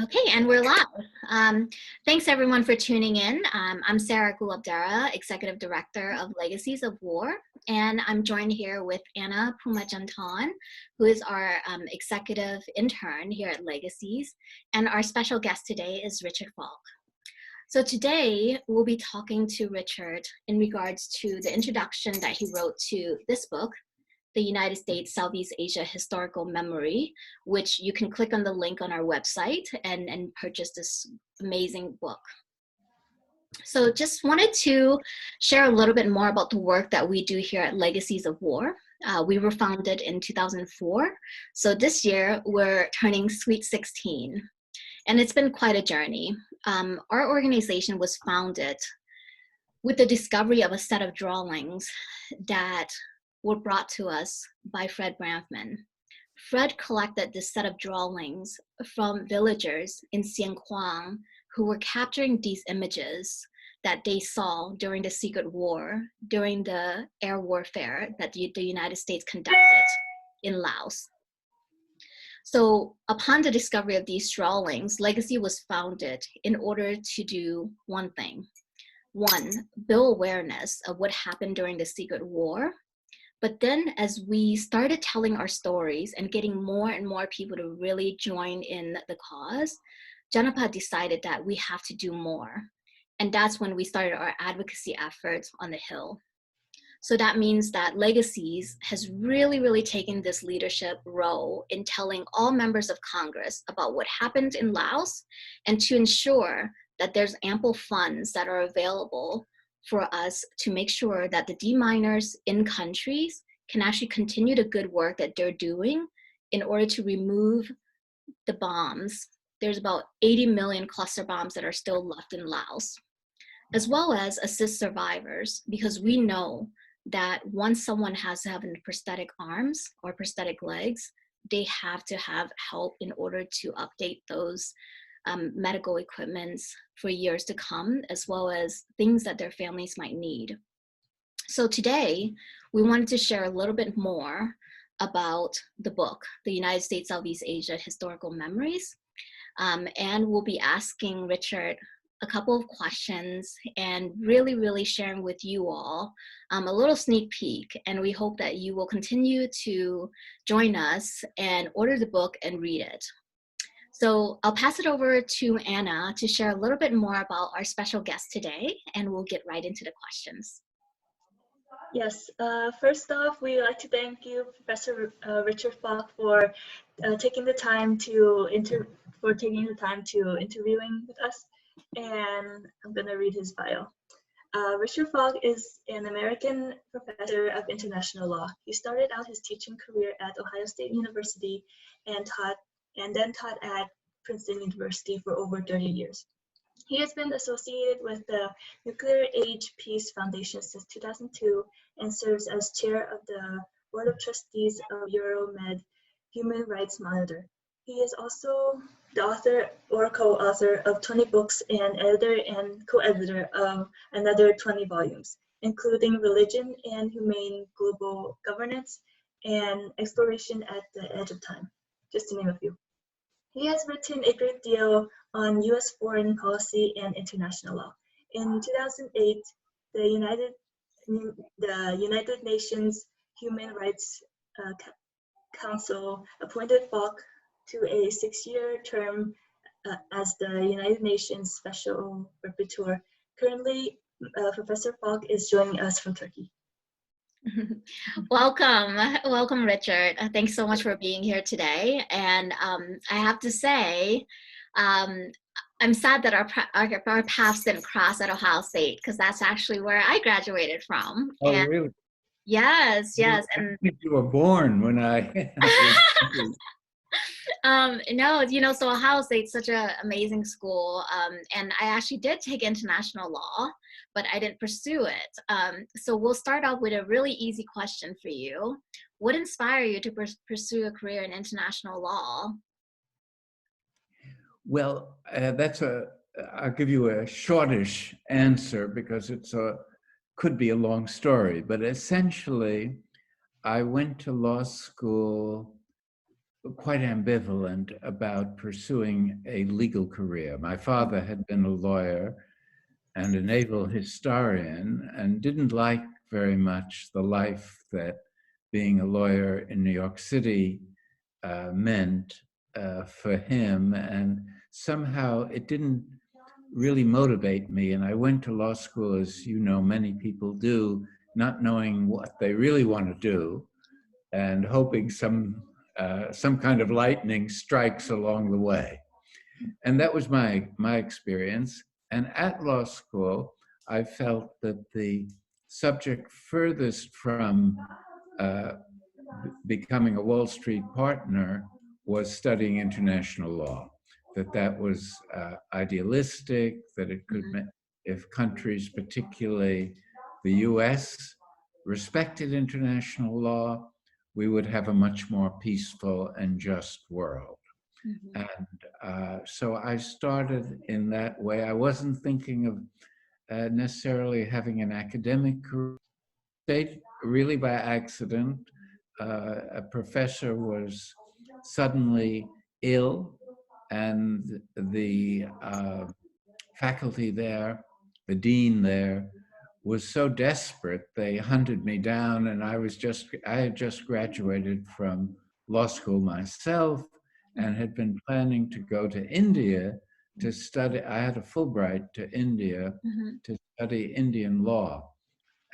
Okay, and we're live. Thanks everyone for tuning in. I'm Sarah Gulabdara, Executive Director of Legacies of War, and I'm joined here with Anna Pumajantan, who is our Executive Intern here at Legacies, and our special guest today is Richard Falk. So today we'll be talking to Richard in regards to the introduction that he wrote to this book, the United States Southeast Asia Historical Memory, which you can click on the link on our website and purchase this amazing book. So just wanted to share a little bit more about the work that we do here at Legacies of War. We were founded in 2004. So this year we're turning Sweet 16. And it's been quite a journey. Our organization was founded with the discovery of a set of drawings that were brought to us by Fred Branfman. Fred collected this set of drawings from villagers in Xianquang who were capturing these images that they saw during the Secret War, during the air warfare that the United States conducted in Laos. So upon the discovery of these drawings, Legacy was founded in order to do one thing. One, build awareness of what happened during the Secret War. But then as we started telling our stories and getting more and more people to really join in the cause, Janapa decided that we have to do more. And that's when we started our advocacy efforts on the Hill. So that means that Legacies has really taken this leadership role in telling all members of Congress about what happened in Laos and to ensure that there's ample funds that are available for us to make sure that the deminers in countries can actually continue the good work that they're doing in order to remove the bombs. There's about 80 million cluster bombs that are still left in Laos, as well as assist survivors, because we know that once someone has to have prosthetic arms or prosthetic legs, they have to have help in order to update those medical equipments for years to come, as well as things that their families might need. So today, we wanted to share a little bit more about the book, the United States Southeast Asia Historical Memories. And we'll be asking Richard a couple of questions and really sharing with you all a little sneak peek. And we hope that you will continue to join us and order the book and read it. So I'll pass it over to Anna to share a little bit more about our special guest today, and we'll get right into the questions. Yes, first off, we'd like to thank you, Professor Richard Falk, for taking the time to interviewing with us. And I'm going to read his bio. Richard Falk is an American professor of international law. He started out his teaching career at Ohio State University and then taught at Princeton University for over 30 years. He has been associated with the Nuclear Age Peace Foundation since 2002 and serves as chair of the Board of Trustees of Euromed Human Rights Monitor. He is also the author or co-author of 20 books and editor and co-editor of another 20 volumes, including Religion and Humane Global Governance and Exploration at the Edge of Time, just to name a few. He has written a great deal on U.S. foreign policy and international law. In 2008, the United Nations Human Rights Council appointed Falk to a 6-year term as the United Nations Special Rapporteur. Currently, Professor Falk is joining us from Turkey. Welcome, Richard. Thanks so much for being here today. And I have to say, I'm sad that our paths didn't cross at Ohio State, because that's actually where I graduated from. Oh, and really? Yes. And you were born when I. No, so Ohio State's such an amazing school, and I actually did take international law, but I didn't pursue it. So we'll start off with a really easy question for you. What inspired you to pursue a career in international law? Well, I'll give you a shortish answer because could be a long story, but essentially, I went to law school quite ambivalent about pursuing a legal career. My father had been a lawyer and a naval historian and didn't like very much the life that being a lawyer in New York City meant for him. And somehow it didn't really motivate me. And I went to law school, as you know, many people do, not knowing what they really want to do and hoping some kind of lightning strikes along the way. And that was my experience. And at law school, I felt that the subject furthest from uh, becoming a Wall Street partner was studying international law. That was idealistic. That it could, if countries, particularly the U.S., respected international law, we would have a much more peaceful and just world. Mhm. And so I started in that way. I wasn't thinking of necessarily having an academic career. Really by accident. A professor was suddenly ill, and the faculty there, the dean there, was so desperate they hunted me down, and I had just graduated from law school myself and had been planning to go to India to study. I had a Fulbright to India Mhm. to study Indian law,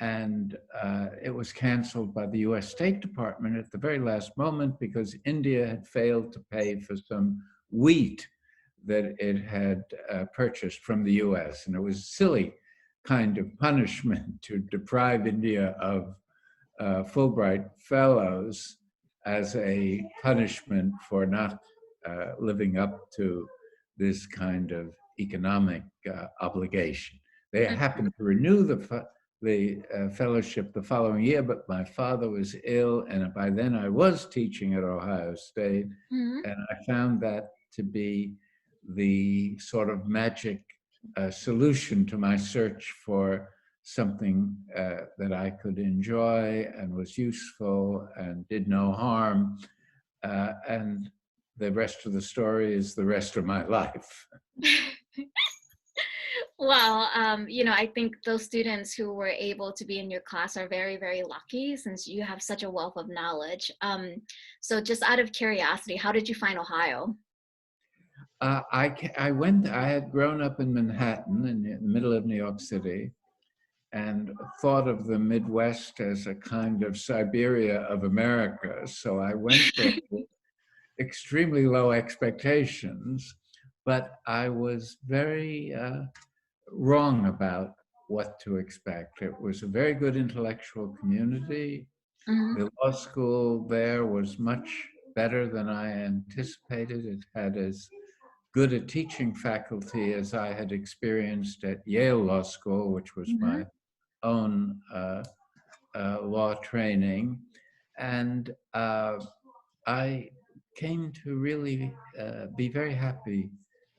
and it was canceled by the US State Department at the very last moment because India had failed to pay for some wheat that it had purchased from the US. And it was a silly kind of punishment to deprive India of Fulbright fellows as a punishment for not living up to this kind of economic obligation. They happened to renew the fellowship the following year, but my father was ill, and by then I was teaching at Ohio State, Mhm. and I found that to be the sort of magic solution to my search for something that I could enjoy and was useful and did no harm. And the rest of the story is the rest of my life. Well, I think those students who were able to be in your class are very, very lucky since you have such a wealth of knowledge. So just out of curiosity, how did you find Ohio? I had grown up in Manhattan in the middle of New York City and thought of the Midwest as a kind of Siberia of America. So I went there with extremely low expectations, but I was very wrong about what to expect. It was a very good intellectual community. Mhm. The law school there was much better than I anticipated. It had as good a teaching faculty as I had experienced at Yale Law School, which was my Mhm. own law training. And I came to really be very happy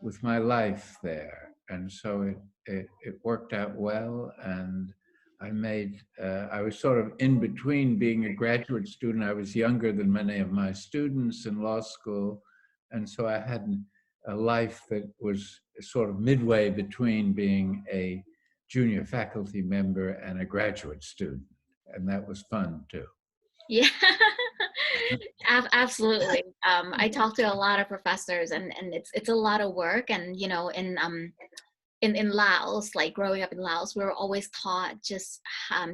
with my life there. And so it worked out well. And I was sort of in between being a graduate student. I was younger than many of my students in law school. And so I had a life that was sort of midway between being a junior faculty member and a graduate student. And that was fun too. Yeah, absolutely. I talk to a lot of professors, and it's a lot of work. And in Laos, like growing up in Laos, we were always taught just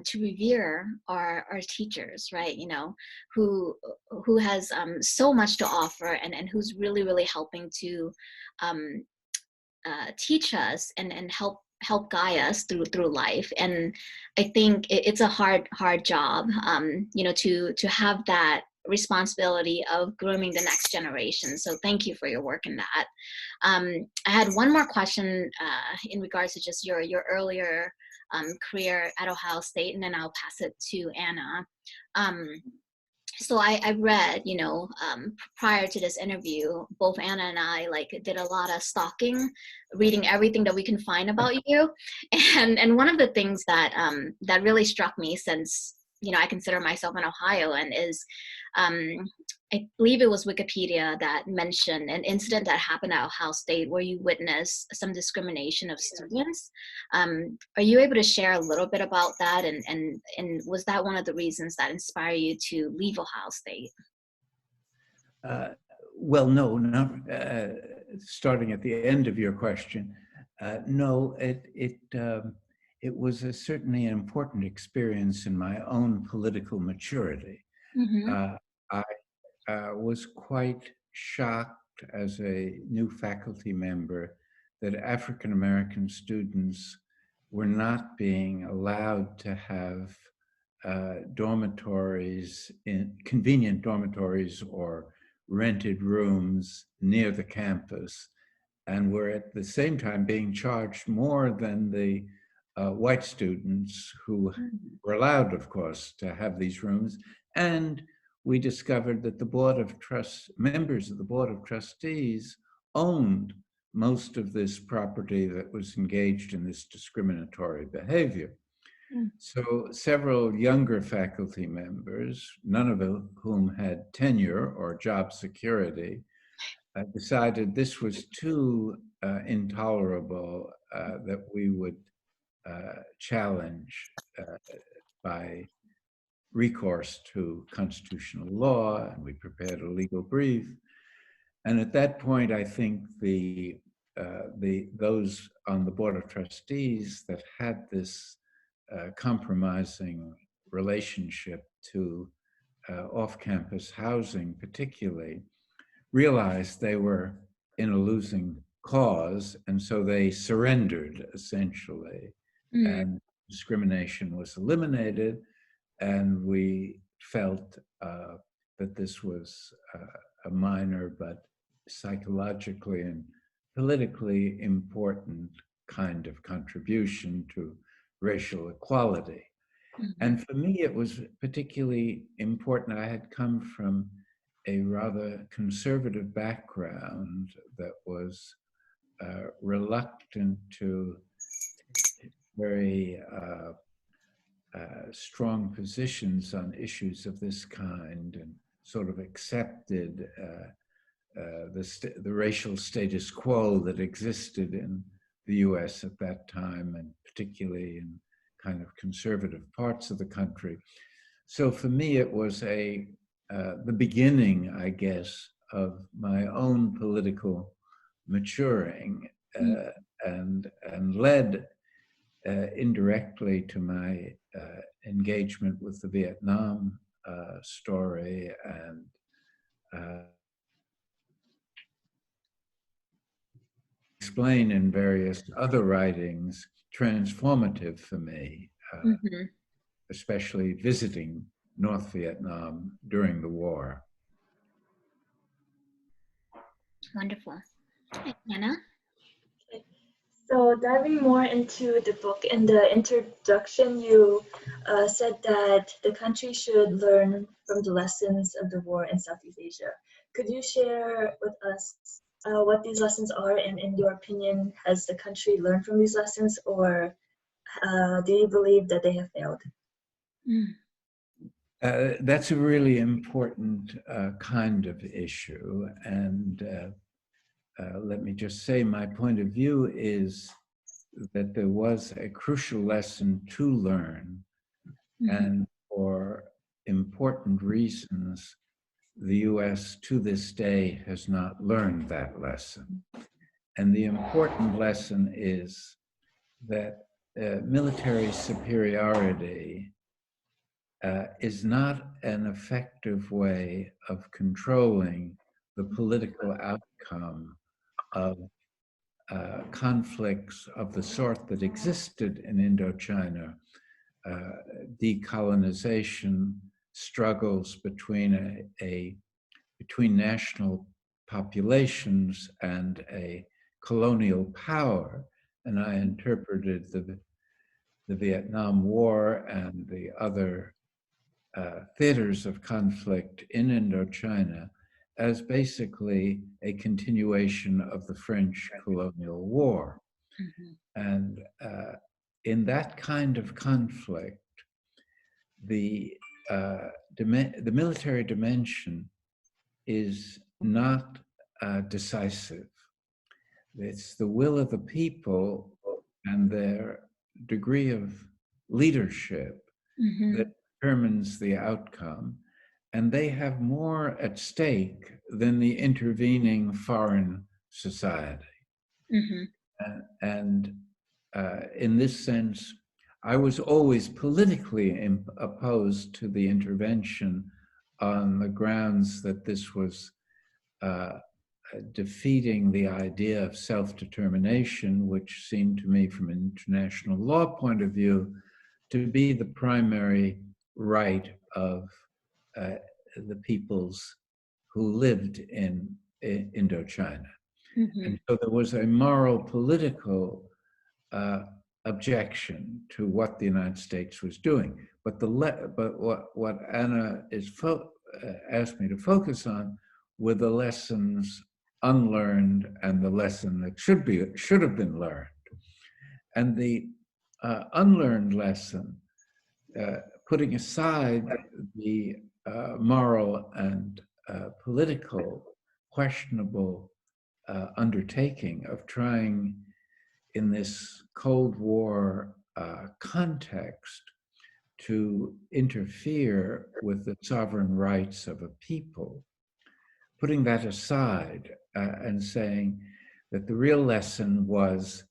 to revere our teachers, right? Who has so much to offer, and who's really, really helping to um, teach us and help guide us through life. And I think it's a hard job, to have that responsibility of grooming the next generation. So thank you for your work in that. I had one more question in regards to just your earlier career at Ohio State, and then I'll pass it to Anna. Um, so I read, prior to this interview, both Anna and I did a lot of stalking, reading everything that we can find about you. And one of the things that that really struck me, since I consider myself an Ohioan, is I believe it was Wikipedia that mentioned an incident that happened at Ohio State where you witnessed some discrimination of students. Are you able to share a little bit about that? And was that one of the reasons that inspired you to leave Ohio State? Well, no, not starting at the end of your question. No, it was certainly an important experience in my own political maturity. Mm-hmm. I was quite shocked as a new faculty member that African American students were not being allowed to have dormitories, convenient dormitories or rented rooms near the campus, and were at the same time being charged more than the white students who were allowed, of course, to have these rooms. And we discovered that members of the Board of Trustees owned most of this property that was engaged in this discriminatory behavior. So several younger faculty members, none of whom had tenure or job security, decided this was too intolerable that we would challenge by recourse to constitutional law, and we prepared a legal brief. And at that point, I think those on the Board of Trustees that had this compromising relationship to off-campus housing particularly, realized they were in a losing cause, and so they surrendered essentially, and discrimination was eliminated, and we felt that this was a minor but psychologically and politically important kind of contribution to racial equality. And for me, it was particularly important. I had come from a rather conservative background that was reluctant to take very strong positions on issues of this kind, and sort of accepted the racial status quo that existed in the US at that time, and particularly in kind of conservative parts of the country. So for me, it was the beginning, I guess, of my own political maturing, and led indirectly to my engagement with the Vietnam story, and explain in various other writings, transformative for me, especially visiting North Vietnam during the war. Wonderful. Hi, Anna. Okay. So diving more into the book, in the introduction, you said that the country should learn from the lessons of the war in Southeast Asia. Could you share with us what these lessons are, and in your opinion, has the country learned from these lessons, or do you believe that they have failed? That's a really important kind of issue. And let me just say, my point of view is that there was a crucial lesson to learn. And for important reasons, the US to this day has not learned that lesson. And the important lesson is that military superiority is not an effective way of controlling the political outcome of conflicts of the sort that existed in Indochina, decolonization, struggles between between national populations and a colonial power. And I interpreted the Vietnam War and the other theaters of conflict in Indochina as basically a continuation of the French colonial war. And in that kind of conflict, the the military dimension is not decisive. It's the will of the people and their degree of leadership Mm-hmm. that determines the outcome. And they have more at stake than the intervening foreign society. Mm-hmm. And in this sense, I was always politically opposed to the intervention on the grounds that this was defeating the idea of self-determination, which seemed to me from an international law point of view to be the primary right of the peoples who lived in Indochina. Mm-hmm. And so there was a moral political objection to what the United States was doing. But what Anna is asked me to focus on were the lessons unlearned and the lesson that should have been learned. And the unlearned lesson, putting aside the moral and political questionable undertaking of trying in this Cold War context to interfere with the sovereign rights of a people, putting that aside and saying that the real lesson was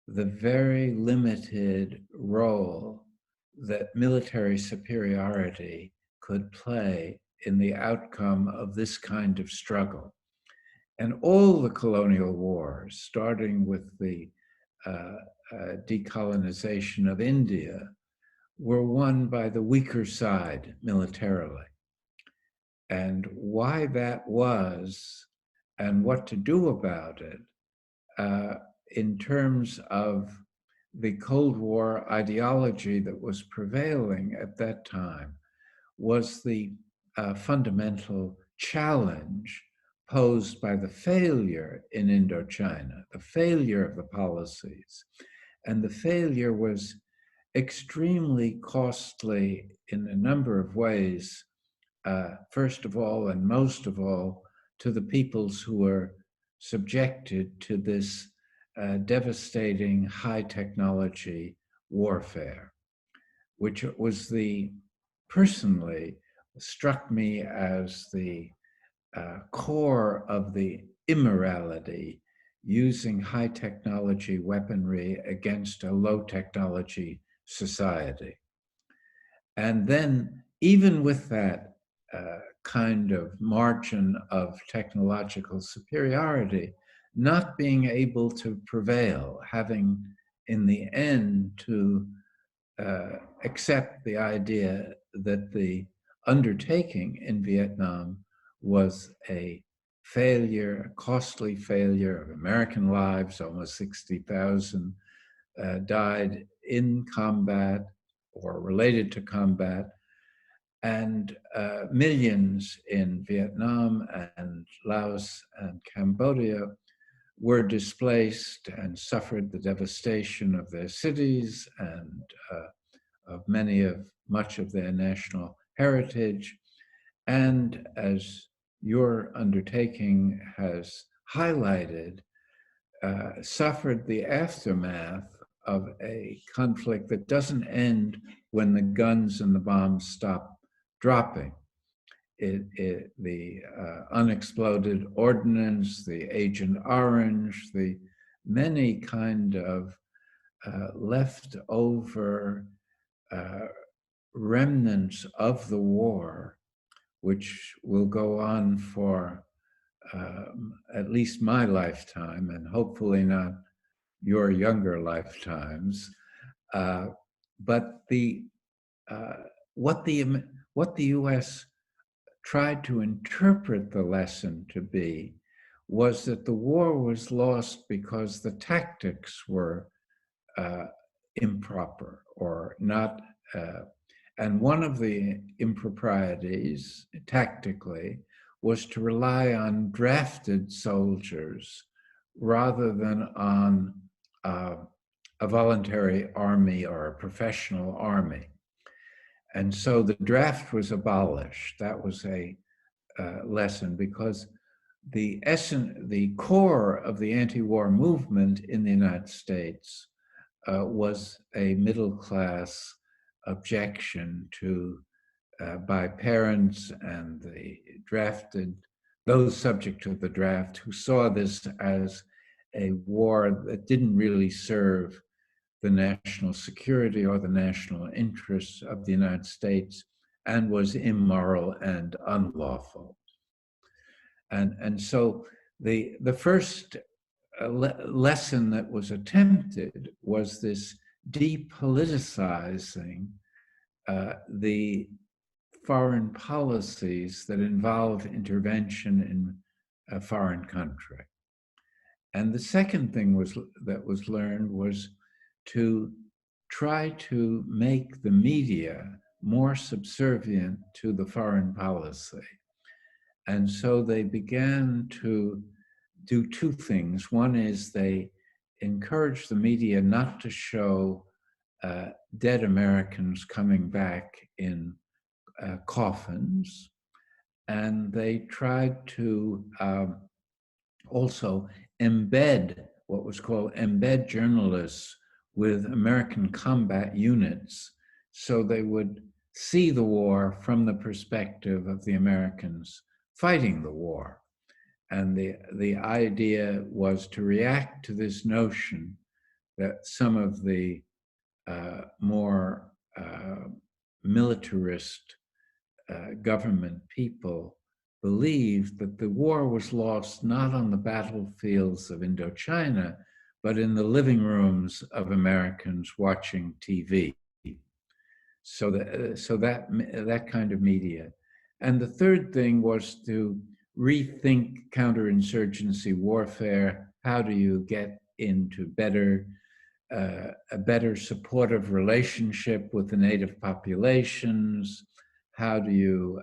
the very limited role that military superiority could play in the outcome of this kind of struggle. And all the colonial wars, starting with the decolonization of India, were won by the weaker side militarily. And why that was and what to do about it in terms of the Cold War ideology that was prevailing at that time was the fundamental challenge posed by the failure in Indochina, the failure of the policies. And the failure was extremely costly in a number of ways, first of all and most of all, to the peoples who were subjected to this devastating high technology warfare, which was personally struck me as the core of the immorality, using high technology weaponry against a low technology society. And then, even with that kind of margin of technological superiority, not being able to prevail, having in the end to accept the idea that the undertaking in Vietnam was a failure, a costly failure of American lives. Almost 60,000 died in combat or related to combat, and millions in Vietnam and Laos and Cambodia were displaced and suffered the devastation of their cities and of much of their national heritage. And as your undertaking has highlighted, suffered the aftermath of a conflict that doesn't end when the guns and the bombs stop dropping. The unexploded ordnance, the Agent Orange, the many kind of leftover remnants of the war, which will go on for at least my lifetime, and hopefully not your younger lifetimes. But what the U.S. tried to interpret the lesson to be was that the war was lost because the tactics were improper or not. And one of the improprieties, tactically, was to rely on drafted soldiers rather than on a voluntary army or a professional army. And so the draft was abolished. That was a lesson, because the core of the anti-war movement in the United States was a middle-class objection to by parents and the drafted, those subject to the draft, who saw this as a war that didn't really serve the national security or the national interests of the United States and was immoral and unlawful. And so the first lesson that was attempted was this depoliticizing the foreign policies that involve intervention in a foreign country. And the second thing that was learned was to try to make the media more subservient to the foreign policy. And so they began to do two things. One is they encouraged the media not to show dead Americans coming back in coffins. And they tried to also embed what was called embed journalists with American combat units, so they would see the war from the perspective of the Americans fighting the war. And the idea was to react to this notion that some of the more militarist government people believed that the war was lost not on the battlefields of Indochina, but in the living rooms of Americans watching TV. So that kind of media. And the third thing was to rethink counterinsurgency warfare. How do you get into a better supportive relationship with the native populations? How do you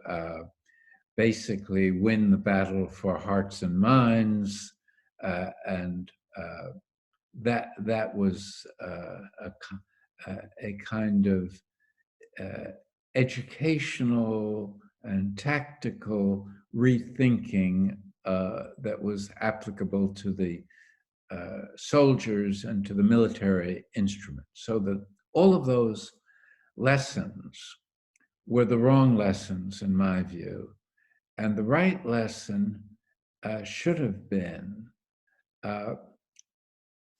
basically win the battle for hearts and minds? And that was a kind of educational and tactical rethinking that was applicable to the soldiers and to the military instruments. So that all of those lessons were the wrong lessons, in my view. And the right lesson should have been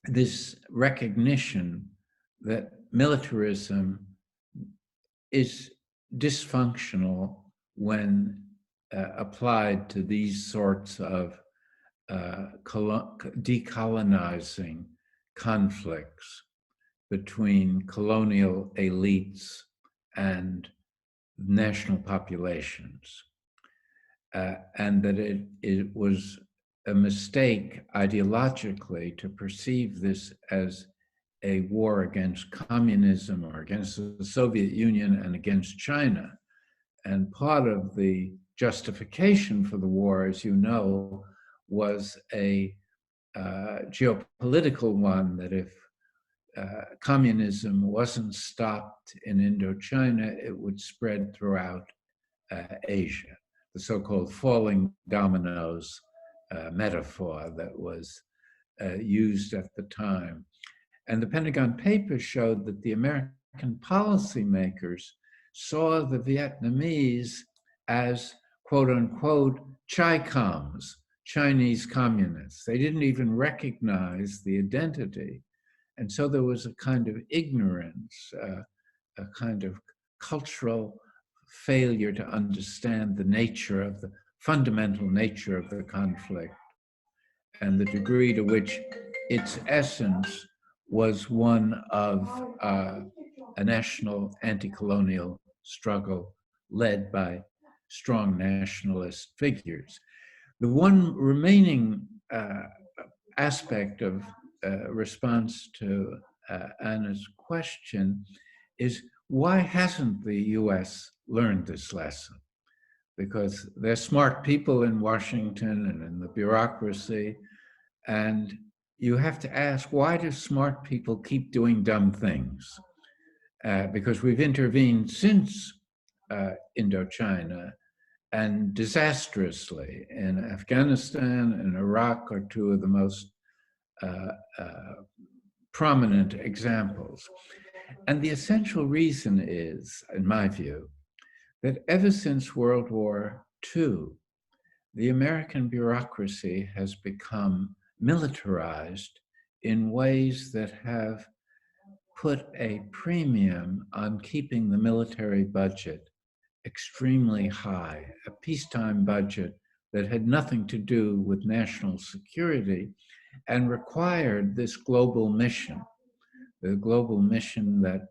this recognition that militarism is dysfunctional when applied to these sorts of decolonizing conflicts between colonial elites and national populations. And that it was a mistake ideologically to perceive this as a war against communism or against the Soviet Union and against China. And part of the justification for the war, as you know, was a geopolitical one, that if communism wasn't stopped in Indochina, it would spread throughout Asia. The so-called falling dominoes metaphor that was used at the time. And the Pentagon Papers showed that the American policymakers saw the Vietnamese as, quote unquote, Chi-Coms, Chinese communists. They didn't even recognize the identity. And so there was a kind of ignorance, a kind of cultural failure to understand the nature of the fundamental nature of the conflict and the degree to which its essence was one of a national anti-colonial struggle led by strong nationalist figures. The one remaining aspect of response to Anna's question is, why hasn't the US learned this lesson? Because they're smart people in Washington and in the bureaucracy, and you have to ask, why do smart people keep doing dumb things? Because we've intervened since Indochina, and disastrously in Afghanistan and Iraq are two of the most prominent examples. And the essential reason is, in my view, that ever since World War II, the American bureaucracy has become militarized in ways that have put a premium on keeping the military budget extremely high, a peacetime budget that had nothing to do with national security and required this global mission, the global mission that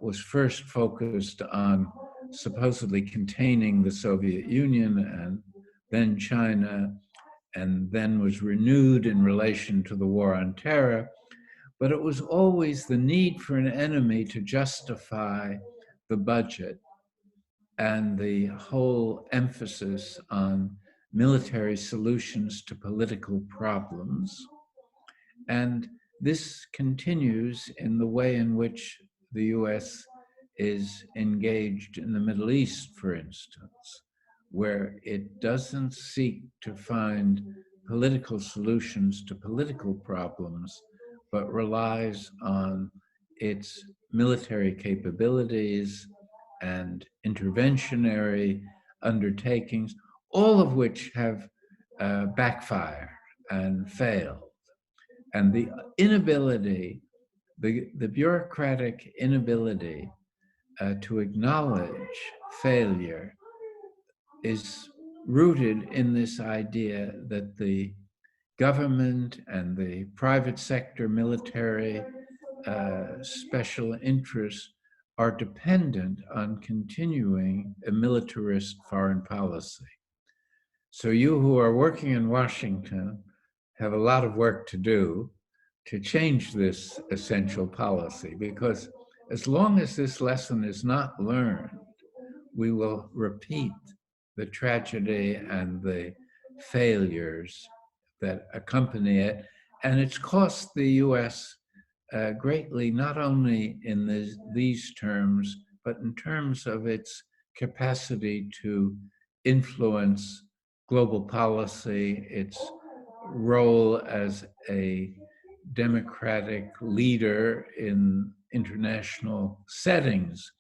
was first focused on supposedly containing the Soviet Union and then China, and then was renewed in relation to the war on terror. But it was always the need for an enemy to justify the budget and the whole emphasis on military solutions to political problems. And this continues in the way in which the US is engaged in the Middle East, for instance, where it doesn't seek to find political solutions to political problems, but relies on its military capabilities and interventionary undertakings, all of which have backfired and failed. And the inability, the bureaucratic inability to acknowledge failure is rooted in this idea that the government and the private sector military special interests are dependent on continuing a militarist foreign policy. So you who are working in Washington have a lot of work to do to change this essential policy, because as long as this lesson is not learned, we will repeat the tragedy and the failures that accompany it. And it's cost the US greatly, not only in these terms, but in terms of its capacity to influence global policy, its role as a democratic leader in international settings.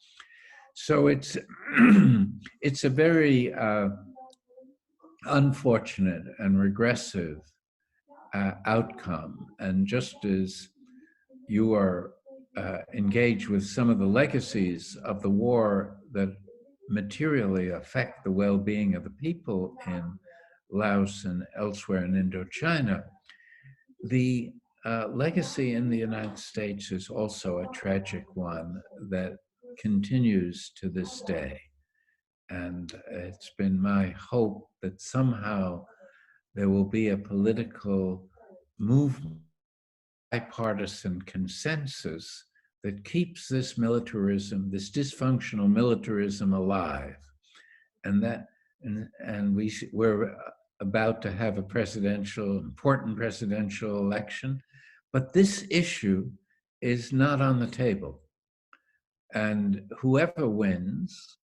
So it's it's a very unfortunate and regressive outcome. And just as you are engaged with some of the legacies of the war that materially affect the well-being of the people in Laos and elsewhere in Indochina, the legacy in the United States is also a tragic one that continues to this day. And it's been my hope that somehow there will be a political movement, bipartisan consensus that keeps this militarism, this dysfunctional militarism alive. And that, and we're about to have a important presidential election, but this issue is not on the table. And whoever wins,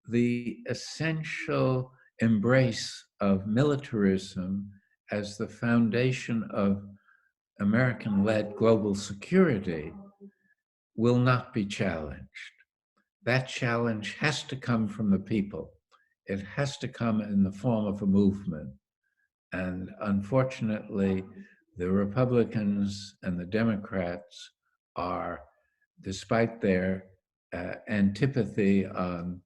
the essential embrace of militarism as the foundation of American-led global security will not be challenged. That challenge has to come from the people. It has to come in the form of a movement. And unfortunately, the Republicans and the Democrats are, despite their antipathy on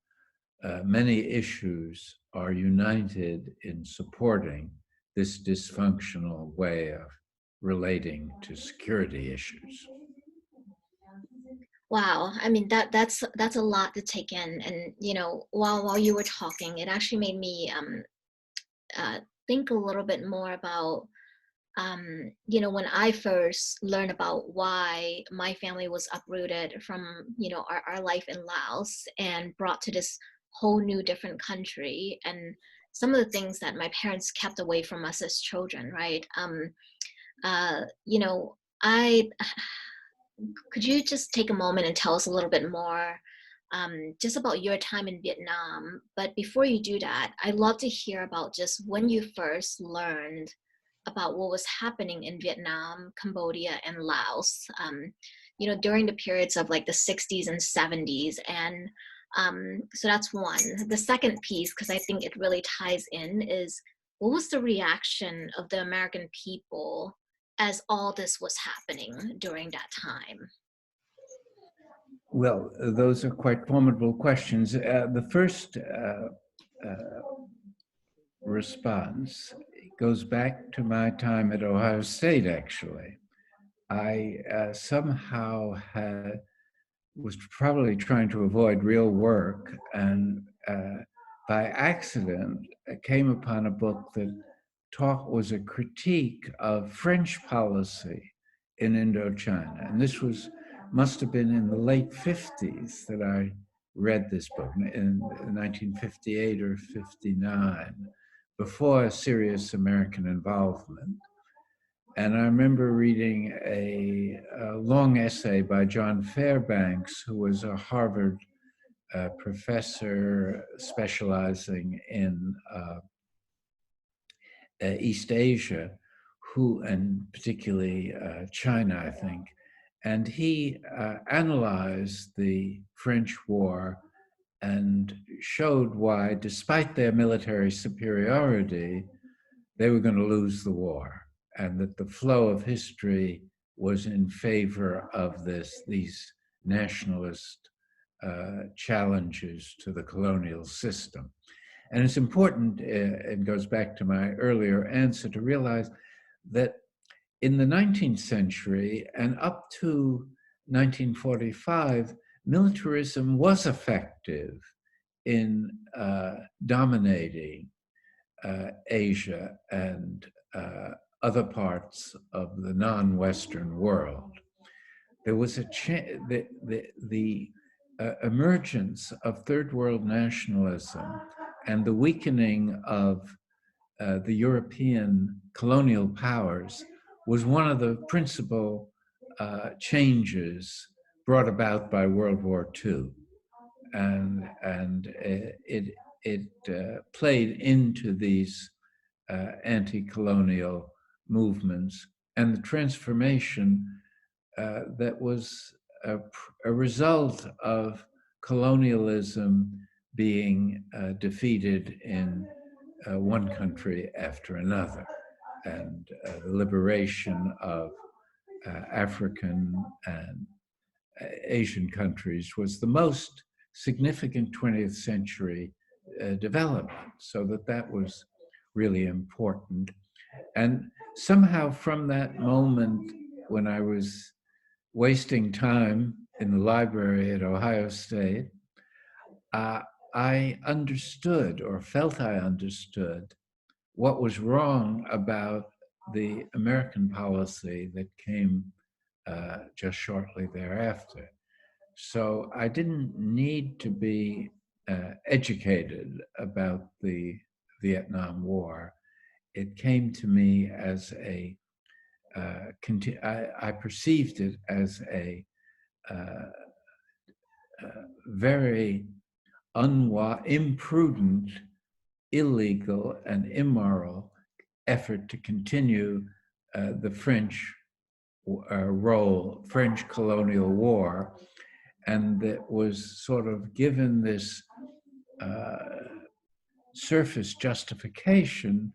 many issues, are united in supporting this dysfunctional way of relating to security issues. Wow, I mean that's a lot to take in, and you know, while you were talking, it actually made me think a little bit more about you know, when I first learned about why my family was uprooted from, you know, our life in Laos and brought to this whole new different country, and some of the things that my parents kept away from us as children, right? You know, could you just take a moment and tell us a little bit more just about your time in Vietnam. But before you do that, I'd love to hear about just when you first learned about what was happening in Vietnam, Cambodia, and Laos, during the periods of like the 60s and 70s. And so that's one. The second piece, because I think it really ties in, is what was the reaction of the American people as all this was happening during that time? Well, those are quite formidable questions. The first response goes back to my time at Ohio State, actually. I somehow was probably trying to avoid real work, and by accident, I came upon a book that was a critique of French policy in Indochina. And this must have been in the late 50s that I read this book, in 1958 or 59, before serious American involvement. And I remember reading a long essay by John Fairbanks, who was a Harvard professor specializing in East Asia, and particularly China, I think. And he analyzed the French war and showed why, despite their military superiority, they were going to lose the war, and that the flow of history was in favor of these nationalist challenges to the colonial system. And it's important, it goes back to my earlier answer, to realize that in the 19th century and up to 1945, militarism was effective in dominating Asia and other parts of the non-Western world. There was the emergence of third world nationalism and the weakening of the European colonial powers was one of the principal changes brought about by World War II. And it played into these anti-colonial movements and the transformation that was a result of colonialism being defeated in one country after another, and the liberation of African and Asian countries was the most significant 20th century development, so that was really important. And somehow from that moment when I was wasting time in the library at Ohio State, I understood, or felt I understood, what was wrong about the American policy that came just shortly thereafter. So I didn't need to be educated about the Vietnam War. It came to me as I perceived it as a very imprudent, illegal, and immoral effort to continue the French French colonial war, and that was sort of given this surface justification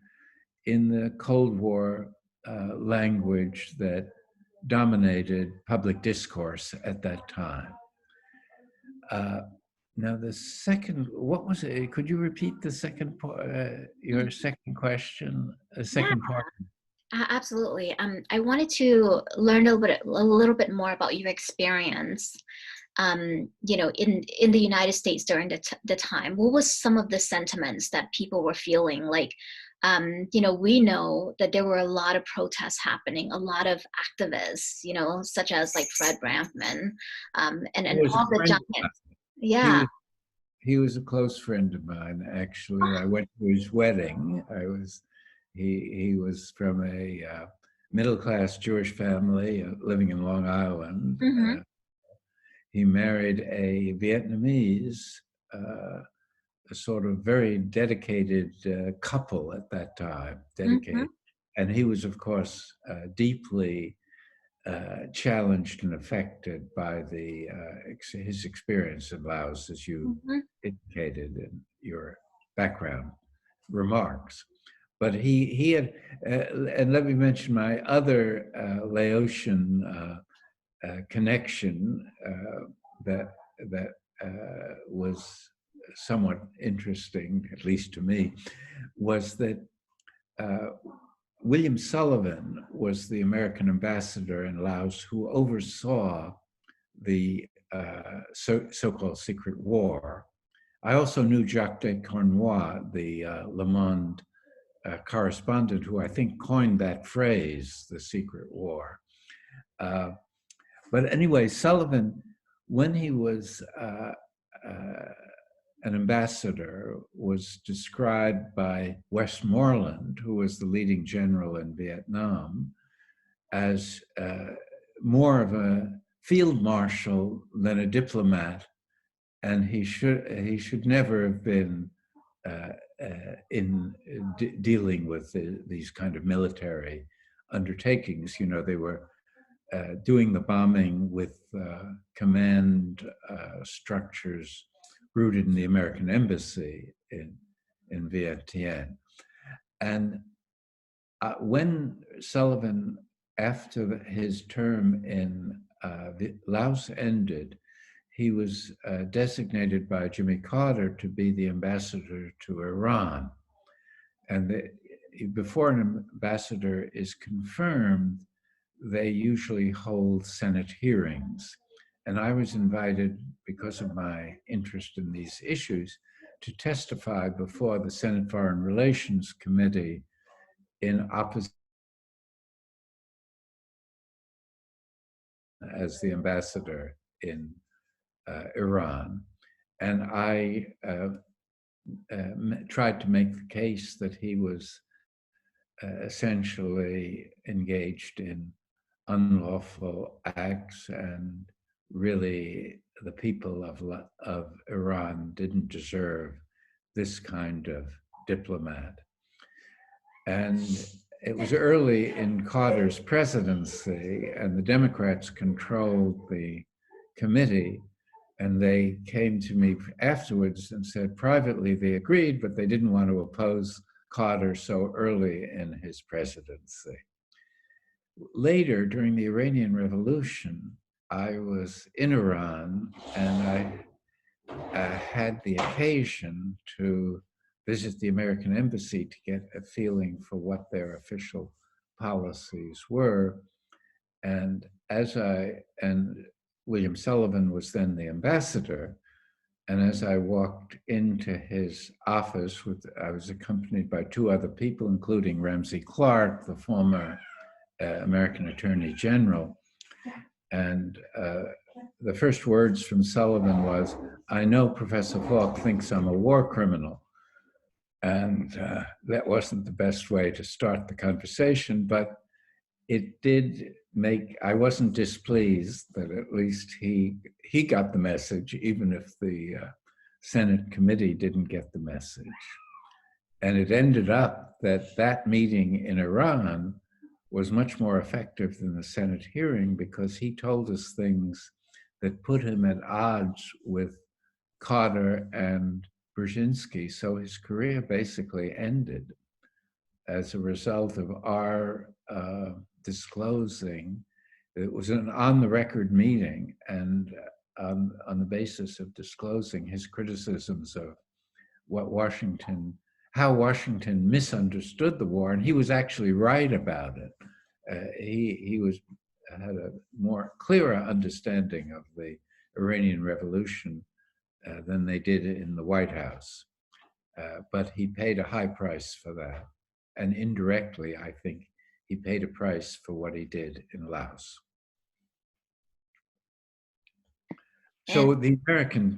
in the Cold War language that dominated public discourse at that time. Now, the second, what was it? Could you repeat the second part, your second question, the second part? Absolutely. I wanted to learn a little bit more about your experience, in the United States during the time. What was some of the sentiments that people were feeling? Like, we know that there were a lot of protests happening, a lot of activists, such as like Fred Brampman, and all the giants. Yeah. He was a close friend of mine, actually. I went to his wedding. He was from a middle-class Jewish family living in Long Island. Mm-hmm. he married a Vietnamese, a sort of very dedicated couple at that time, dedicated. And he was, of course, deeply challenged and affected by his experience in Laos, as you indicated in your background remarks. But he had, and let me mention my other Laotian connection that was somewhat interesting, at least to me, was that William Sullivan was the American ambassador in Laos who oversaw the so-called secret war. I also knew Jacques de Cornouaille, the Le Monde correspondent, who I think coined that phrase, the secret war. But anyway, Sullivan, when he was an ambassador, was described by Westmoreland, who was the leading general in Vietnam, as more of a field marshal than a diplomat, and he should never have been dealing with these kind of military undertakings. You know, they were doing the bombing with command structures rooted in the American embassy in Vientiane. And when Sullivan, after his term in Laos ended, he was designated by Jimmy Carter to be the ambassador to Iran. And before an ambassador is confirmed, they usually hold Senate hearings. And I was invited, because of my interest in these issues, to testify before the Senate Foreign Relations Committee in opposition as the ambassador in Iran. And I tried to make the case that he was essentially engaged in unlawful acts, and really the people of Iran didn't deserve this kind of diplomat. And it was early in Carter's presidency, and the Democrats controlled the committee, and they came to me afterwards and said privately they agreed, but they didn't want to oppose Carter so early in his presidency. Later, during the Iranian Revolution, I was in Iran, and I had the occasion to visit the American embassy to get a feeling for what their official policies were. And William Sullivan was then the ambassador. And as I walked into his office, I was accompanied by two other people, including Ramsey Clark, the former American Attorney General. And the first words from Sullivan was, "I know Professor Falk thinks I'm a war criminal." And that wasn't the best way to start the conversation, but it did I wasn't displeased that at least he got the message, even if the Senate committee didn't get the message. And it ended up that meeting in Iran was much more effective than the Senate hearing, because he told us things that put him at odds with Carter and Brzezinski. So his career basically ended as a result of our disclosing. It was an on-the-record meeting, and on the basis of disclosing his criticisms of how Washington misunderstood the war, and he was actually right about it. He had a more clearer understanding of the Iranian Revolution than they did in the White House. But he paid a high price for that. And indirectly, I think, he paid a price for what he did in Laos. So the American,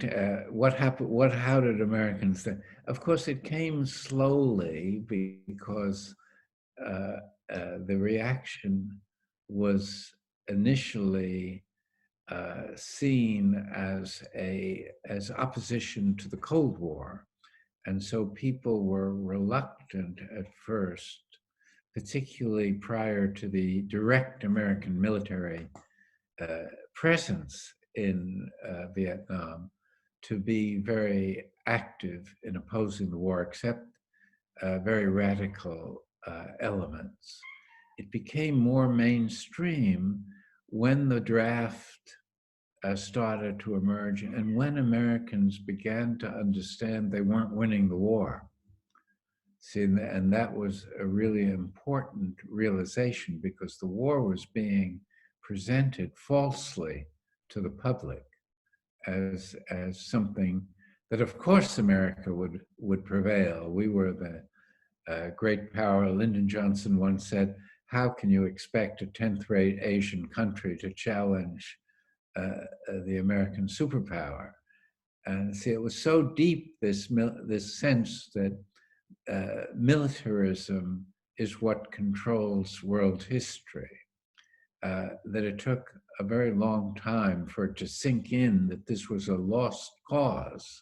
what happened? How did Americans? Of course, it came slowly, because the reaction was initially seen as opposition to the Cold War. And so people were reluctant at first, particularly prior to the direct American military presence in Vietnam, to be very active in opposing the war, except very radical elements. It became more mainstream when the draft started to emerge and when Americans began to understand they weren't winning the war. See, and that was a really important realization because the war was being presented falsely to the public as something that, of course, America would prevail. We were the great power. Lyndon Johnson once said, "How can you expect a 10th-rate Asian country to challenge the American superpower?" And see, it was so deep, this sense that militarism is what controls world history, that it took a very long time for it to sink in that this was a lost cause,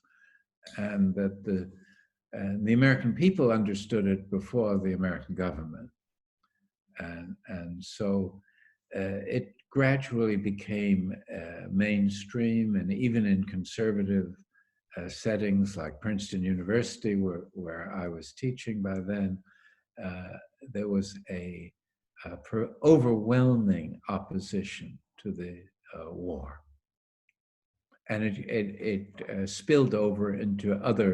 and that the American people understood it before the American government. And so it gradually became mainstream, and even in conservative settings like Princeton University, where I was teaching by then, there was a overwhelming opposition to the war. And it spilled over into other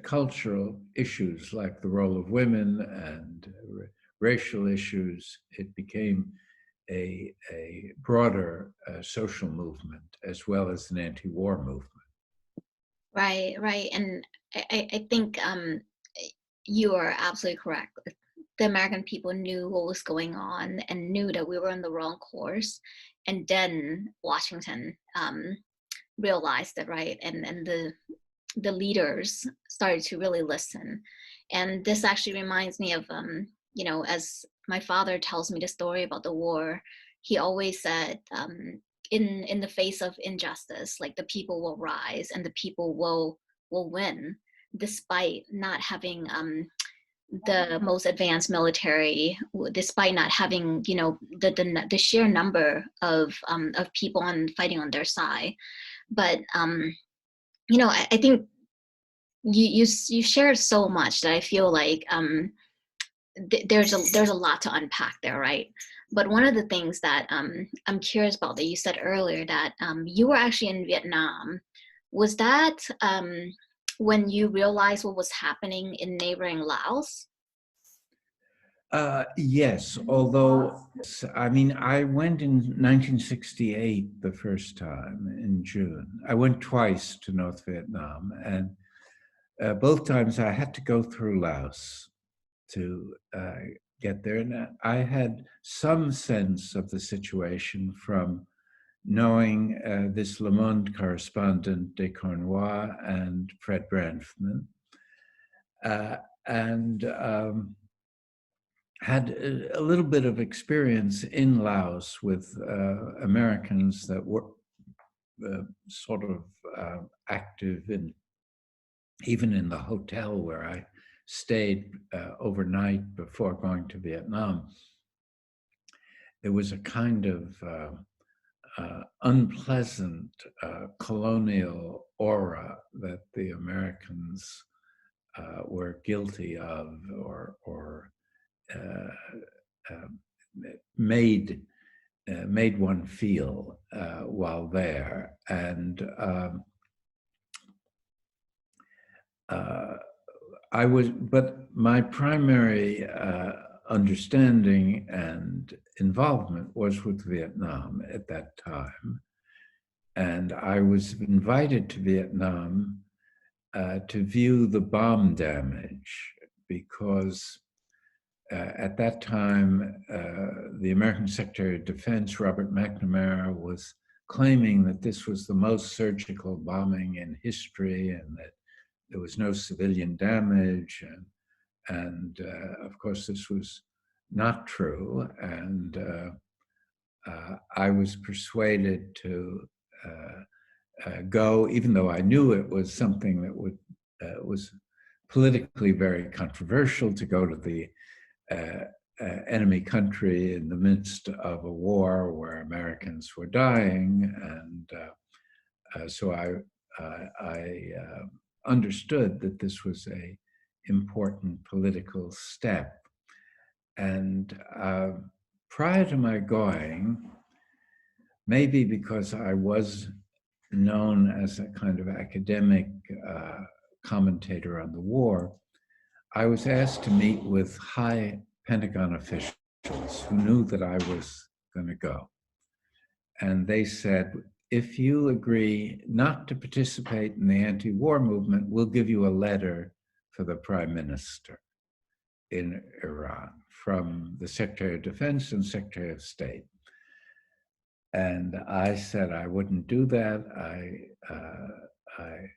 cultural issues like the role of women and racial issues. It became a broader social movement as well as an anti-war movement. Right, right. And I think you are absolutely correct. The American people knew what was going on and knew that we were on the wrong course. And then Washington realized that, right? And the leaders started to really listen. And this actually reminds me of, as my father tells me the story about the war, he always said, in the face of injustice, like the people will rise and the people will win, despite not having the most advanced military, despite not having the sheer number of people fighting on their side. But I think you shared so much that I feel like there's a lot to unpack there, right? But one of the things that I'm curious about that you said earlier, that you were actually in Vietnam. Was that when you realized what was happening in neighboring Laos? Yes, although, I mean, I went in 1968 the first time in June. I went twice to North Vietnam, and both times I had to go through Laos to get there. And I had some sense of the situation from knowing this Le Monde correspondent, de Cornouailles, and Fred Branfman. And had a little bit of experience in Laos with Americans that were sort of active even in the hotel where I stayed overnight before going to Vietnam. There was a kind of unpleasant colonial aura that the Americans were guilty of, or made one feel while there. And but my primary understanding and involvement was with Vietnam at that time. And I was invited to Vietnam to view the bomb damage, because at that time, the American Secretary of Defense, Robert McNamara, was claiming that this was the most surgical bombing in history and that there was no civilian damage. And of course, this was not true. And I was persuaded to go, even though I knew it was something that was politically very controversial to go to the enemy country in the midst of a war where Americans were dying, and so I understood that this was a important political step. And prior to my going, maybe because I was known as a kind of academic commentator on the war, I was asked to meet with high Pentagon officials who knew that I was going to go. And they said, if you agree not to participate in the anti-war movement, we'll give you a letter for the prime minister in Iran from the Secretary of Defense and Secretary of State. And I said I wouldn't do that. I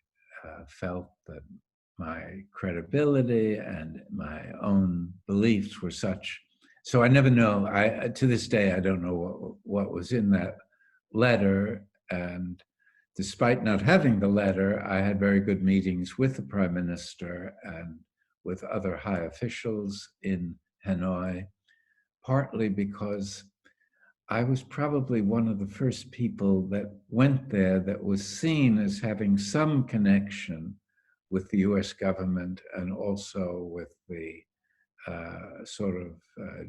felt that my credibility and my own beliefs were such. So I never know. To this day, I don't know what was in that letter. And despite not having the letter, I had very good meetings with the Prime Minister and with other high officials in Hanoi, partly because I was probably one of the first people that went there that was seen as having some connection with the US government and also with the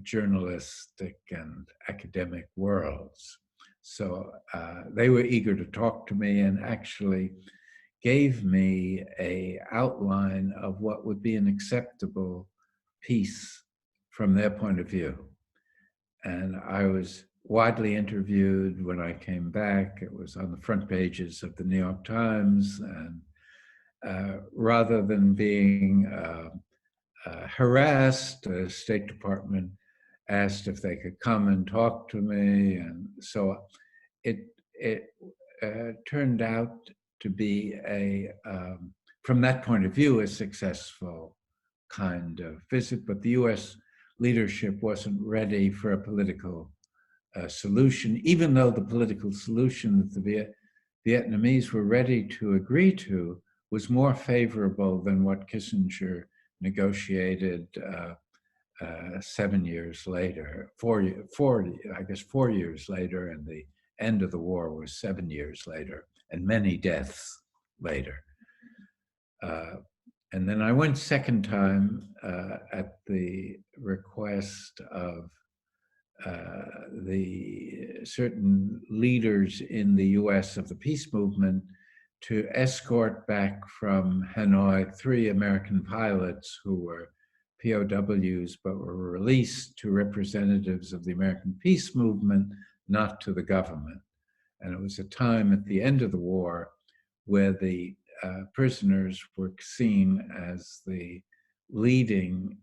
journalistic and academic worlds. So they were eager to talk to me and actually gave me an outline of what would be an acceptable peace from their point of view. And I was widely interviewed when I came back. It was on the front pages of the New York Times. And rather than being harassed, the State Department asked if they could come and talk to me. And so it turned out to be from that point of view, a successful kind of visit. But the US leadership wasn't ready for a political solution, even though the political solution that the Vietnamese were ready to agree to was more favorable than what Kissinger negotiated 7 years later, 4 years later, and the end of the war was 7 years later, and many deaths later. And then I went second time at the request of the certain leaders in the US of the peace movement to escort back from Hanoi 3 American pilots who were POWs but were released to representatives of the American peace movement, not to the government. And it was a time at the end of the war where the prisoners were seen as the leading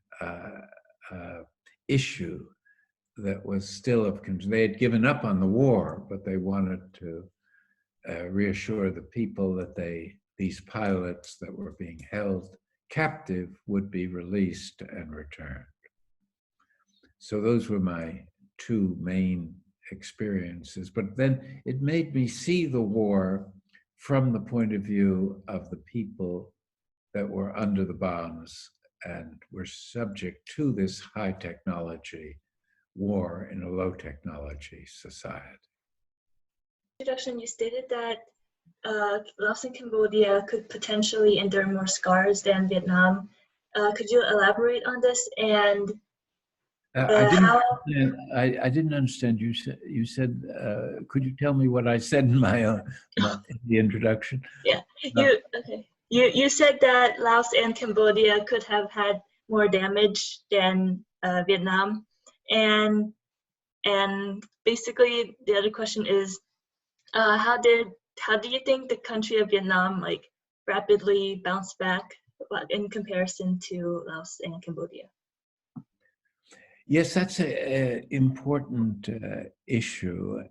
issue that was still of concern. They had given up on the war, but they wanted to reassure the people that these pilots that were being held captive would be released and returned. So those were my 2 main experiences. But then it made me see the war from the point of view of the people that were under the bombs and were subject to this high technology war in a low technology society. Introduction, you stated that Laos and Cambodia could potentially endure more scars than Vietnam. Could you elaborate on this? And I didn't understand. You said could you tell me what I said in the introduction? Yeah, you said that Laos and Cambodia could have had more damage than Vietnam, and basically the other question is, how do you think the country of Vietnam rapidly bounced back in comparison to Laos and Cambodia? Yes, that's an important issue,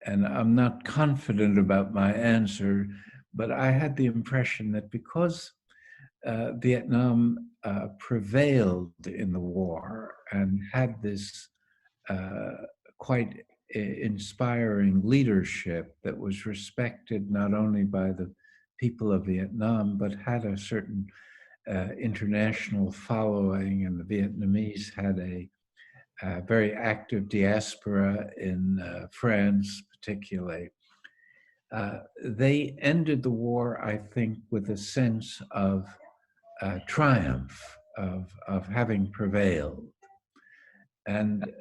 and I'm not confident about my answer, but I had the impression that because Vietnam prevailed in the war and had this quite inspiring leadership that was respected not only by the people of Vietnam, but had a certain international following, and the Vietnamese had a very active diaspora in France, particularly. They ended the war, I think, with a sense of triumph, of having prevailed. And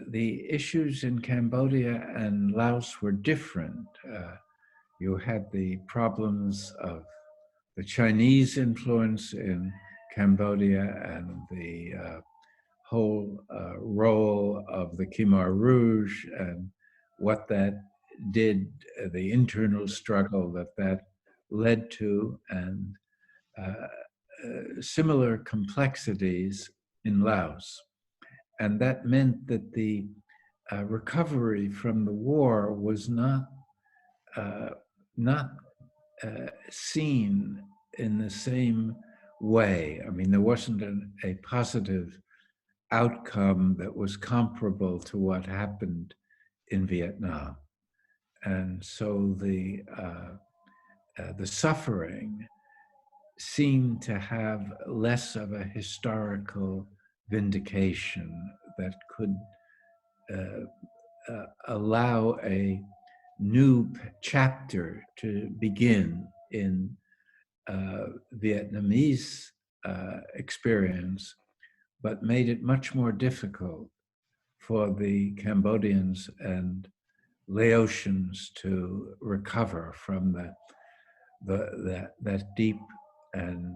the issues in Cambodia and Laos were different. You had the problems of the Chinese influence in Cambodia and the whole role of the Khmer Rouge and what that did, the internal struggle that led to, and similar complexities in Laos. And that meant that the recovery from the war was not seen in the same way. I mean, there wasn't a positive outcome that was comparable to what happened in Vietnam. And so the suffering seemed to have less of a historical vindication that could allow a new chapter to begin in Vietnamese experience, but made it much more difficult for the Cambodians and Laotians to recover from that deep and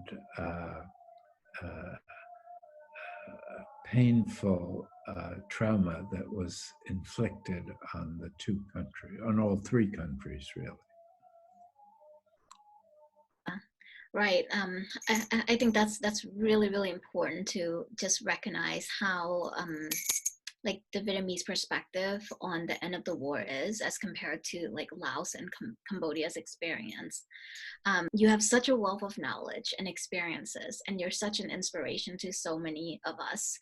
painful trauma that was inflicted on the two countries, on all three countries, really. Right. I think that's really, really important to just recognize how like the Vietnamese perspective on the end of the war is as compared to like Laos and Cambodia's experience. You have such a wealth of knowledge and experiences, and you're such an inspiration to so many of us,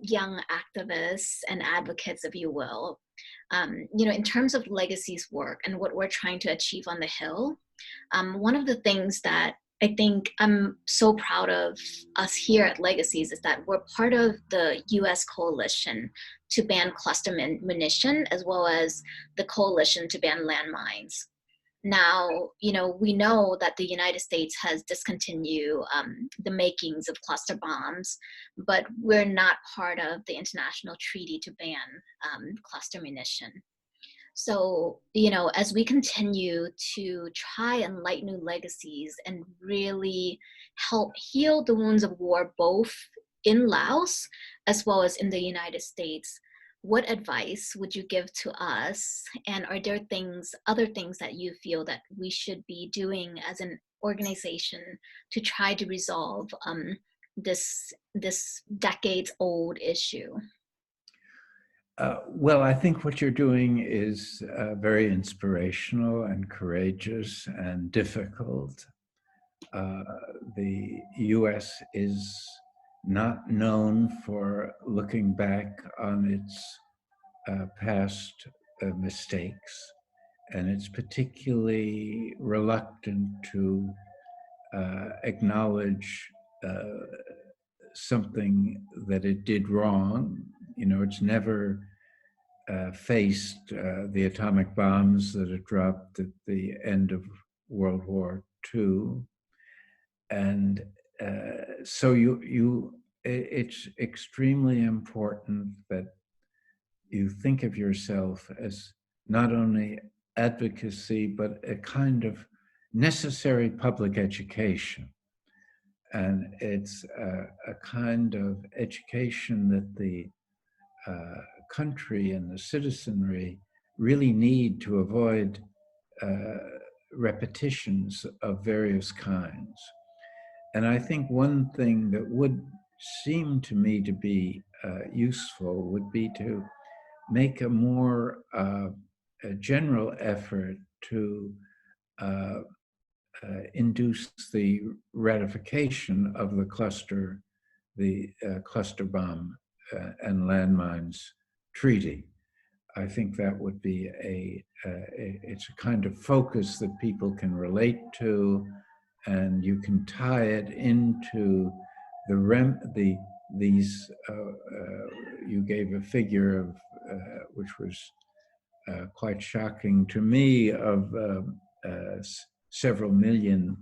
young activists and advocates, if you will. You know, in terms of Legacies work and what we're trying to achieve on the Hill, one of the things that I think I'm so proud of us here at Legacies is that we're part of the US coalition to ban cluster munition, as well as the coalition to ban landmines. Now, you know, we know that the United States has discontinued the makings of cluster bombs, but we're not part of the international treaty to ban cluster munition. So, you know, as we continue to try and light new legacies and really help heal the wounds of war, both in Laos as well as in the United States, what advice would you give to us? And are there other things that you feel that we should be doing as an organization to try to resolve this decades-old issue? Well, I think what you're doing is very inspirational and courageous and difficult. The US is not known for looking back on its past mistakes, and it's particularly reluctant to acknowledge something that it did wrong. You know, it's never faced the atomic bombs that it dropped at the end of World War II. And so it's extremely important that you think of yourself as not only advocacy, but a kind of necessary public education. And it's a kind of education that the country and the citizenry really need to avoid repetitions of various kinds. And I think one thing that would seem to me to be useful would be to make a more a general effort to induce the ratification of the cluster bomb and landmines treaty. I think that would be it's a kind of focus that people can relate to, and you can tie it into these. You gave a figure of which was quite shocking to me of several million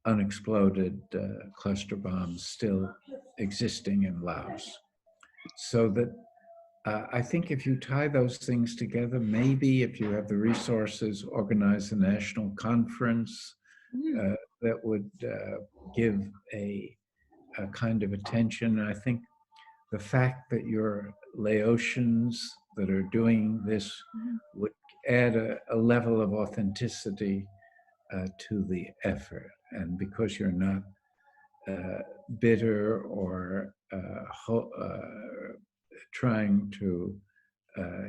unexploded cluster bombs still existing in Laos. So that I think if you tie those things together, maybe if you have the resources, organize a national conference that would give a kind of attention. And I think the fact that you're Laotians that are doing this would add a level of authenticity to the effort. And because you're not bitter or trying to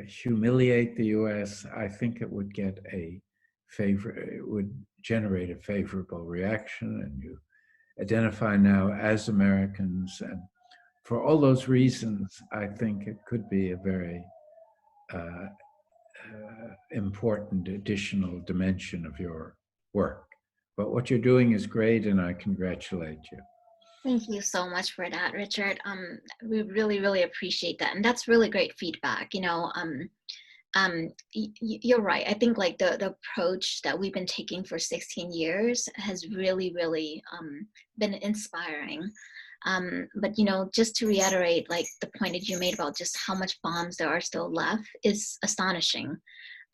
humiliate the U.S., I think it would get it would generate a favorable reaction, and you identify now as Americans. And for all those reasons, I think it could be a very important additional dimension of your work. But what you're doing is great, and I congratulate you. Thank you so much for that, Richard. We really, really appreciate that. And that's really great feedback. You're right. I think like the approach that we've been taking for 16 years has really, really been inspiring. But just to reiterate, like the point that you made about just how much bombs there are still left is astonishing.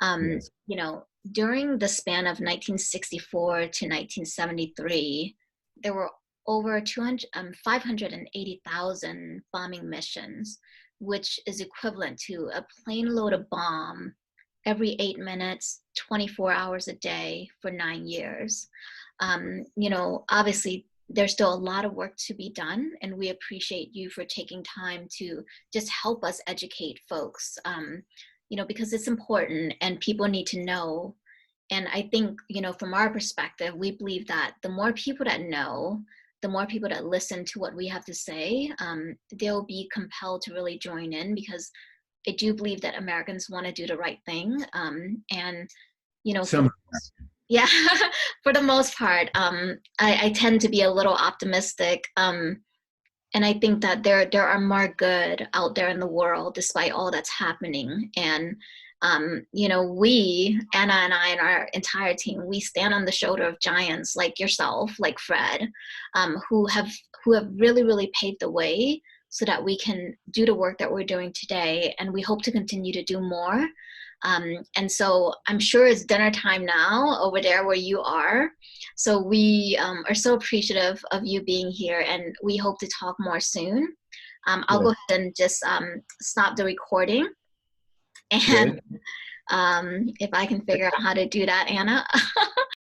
Yes. During the span of 1964 to 1973, there were over 580,000 bombing missions, which is equivalent to a plane load of bomb every 8 minutes, 24 hours a day for 9 years. Obviously, there's still a lot of work to be done, and we appreciate you for taking time to just help us educate folks, because it's important and people need to know. And I think, from our perspective, we believe that the more people that know, the more people that listen to what we have to say, they'll be compelled to really join in, because I do believe that Americans want to do the right thing. And, yeah, for the most part, I tend to be a little optimistic. And I think that there are more good out there in the world despite all that's happening. And we, Anna and I and our entire team, we stand on the shoulder of giants like yourself, like Fred, who have really, really paved the way so that we can do the work that we're doing today. And we hope to continue to do more. And so I'm sure it's dinner time now over there where you are. So we are so appreciative of you being here, and we hope to talk more soon. I'll go ahead and just stop the recording. And if I can figure out how to do that, Anna.